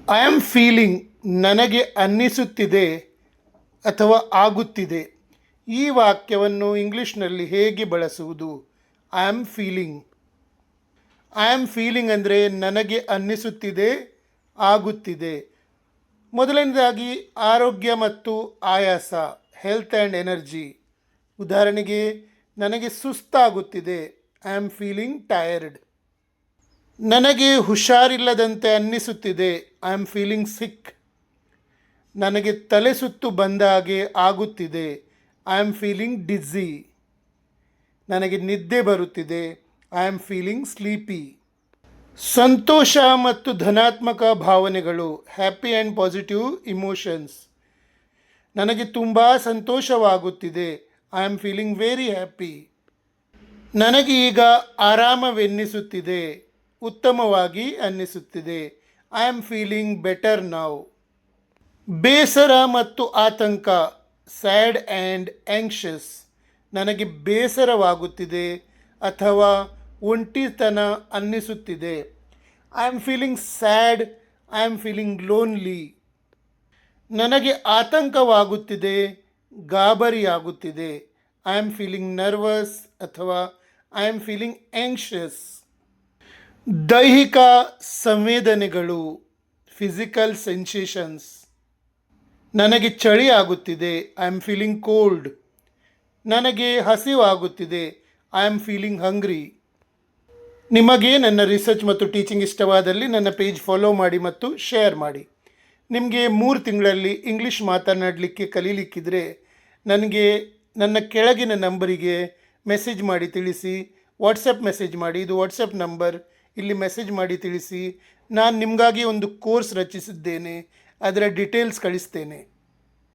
I am feeling ನನಗೆ ಅನ್ನಿಸುತ್ತಿದೆ ಅಥವಾ ಆಗುತ್ತಿದೆ. ಈ ವಾಕ್ಯವನ್ನು ಇಂಗ್ಲೀಷ್ನಲ್ಲಿ ಹೇಗೆ ಬಳಸುವುದು? I am feeling. I am feeling ಅಂದರೆ ನನಗೆ ಅನ್ನಿಸುತ್ತಿದೆ, ಆಗುತ್ತಿದೆ. ಮೊದಲನೇದಾಗಿ ಆರೋಗ್ಯ ಮತ್ತು ಆಯಾಸ, ಹೆಲ್ತ್ ಆ್ಯಂಡ್ ಎನರ್ಜಿ. ಉದಾಹರಣೆಗೆ, ನನಗೆ ಸುಸ್ತಾಗುತ್ತಿದೆ, ಐ ಆಮ್ ಫೀಲಿಂಗ್ ಟಯರ್ಡ್. ನನಗೆ ಹುಷಾರಿಲ್ಲದಂತೆ ಅನ್ನಿಸುತ್ತಿದೆ, ಐ ಆಮ್ ಫೀಲಿಂಗ್ ಸಿಕ್. ನನಗೆ ತಲೆ ಸುತ್ತು ಬಂದ ಹಾಗೆ ಆಗುತ್ತಿದೆ, ಐ ಆಮ್ ಫೀಲಿಂಗ್ ಡಿಝಿ. ನನಗೆ ನಿದ್ದೆ ಬರುತ್ತಿದೆ, ಐ ಆಮ್ ಫೀಲಿಂಗ್ ಸ್ಲೀಪಿ. ಸಂತೋಷ ಮತ್ತು ಧನಾತ್ಮಕ ಭಾವನೆಗಳು, ಹ್ಯಾಪಿ ಆ್ಯಂಡ್ ಪಾಸಿಟಿವ್ ಇಮೋಷನ್ಸ್. ನನಗೆ ತುಂಬ ಸಂತೋಷವಾಗುತ್ತಿದೆ, I am feeling very happy. ನನಗೆ ಈಗ ಆರಾಮವೆನ್ನಿಸುತ್ತಿದೆ, ಉತ್ತಮವಾಗಿ ಅನ್ನಿಸುತ್ತಿದೆ, I am feeling better now. ಬೇಸರ ಮತ್ತು ಆತಂಕ, ಸ್ಯಾಡ್ ಆ್ಯಂಡ್ ಆ್ಯಂಕ್ಷಸ್. ನನಗೆ ಬೇಸರವಾಗುತ್ತಿದೆ ಅಥವಾ ಒಂಟಿತನ ಅನ್ನಿಸುತ್ತಿದೆ, I am feeling sad, I am feeling lonely. ನನಗೆ ಆತಂಕವಾಗುತ್ತಿದೆ, ಗಾಬರಿಯಾಗುತ್ತಿದೆ, ಐ ಆಮ್ ಫೀಲಿಂಗ್ ನರ್ವಸ್ ಅಥವಾ ಐ ಆಮ್ ಫೀಲಿಂಗ್ ಆ್ಯಂಕ್ಷಸ್. ದೈಹಿಕ ಸಂವೇದನೆಗಳು, ಫಿಸಿಕಲ್ ಸೆನ್ಸೇಷನ್ಸ್. ನನಗೆ ಚಳಿ ಆಗುತ್ತಿದೆ, ಐ ಆಮ್ ಫೀಲಿಂಗ್ ಕೋಲ್ಡ್. ನನಗೆ ಹಸಿವಾಗುತ್ತಿದೆ, ಐ ಆಮ್ ಫೀಲಿಂಗ್ ಹಂಗ್ರಿ. ನಿಮಗೆ ನನ್ನ ರಿಸರ್ಚ್ ಮತ್ತು ಟೀಚಿಂಗ್ ಇಷ್ಟವಾದಲ್ಲಿ ನನ್ನ ಪೇಜ್ ಫಾಲೋ ಮಾಡಿ ಮತ್ತು ಶೇರ್ ಮಾಡಿ. ನಿಮಗೆ 3 ತಿಂಗಳಲ್ಲಿ ಇಂಗ್ಲೀಷ್ ಮಾತನಾಡಲಿಕ್ಕೆ ಕಲೀಲಿಕ್ಕಿದ್ರೆ ನನಗೆ ನನ್ನ ಕೆಳಗಿನ ನಂಬರಿಗೆ ಮೆಸೇಜ್ ಮಾಡಿ ತಿಳಿಸಿ. ವಾಟ್ಸಪ್ ಮೆಸೇಜ್ ಮಾಡಿ, ಇದು ವಾಟ್ಸಪ್ ನಂಬರ್. ಇಲ್ಲಿ ಮೆಸೇಜ್ ಮಾಡಿ ತಿಳಿಸಿ. ನಾನು ನಿಮಗಾಗಿ ಒಂದು ಕೋರ್ಸ್ ರಚಿಸಿದ್ದೇನೆ, ಅದರ ಡೀಟೇಲ್ಸ್ ಕಳಿಸ್ತೇನೆ.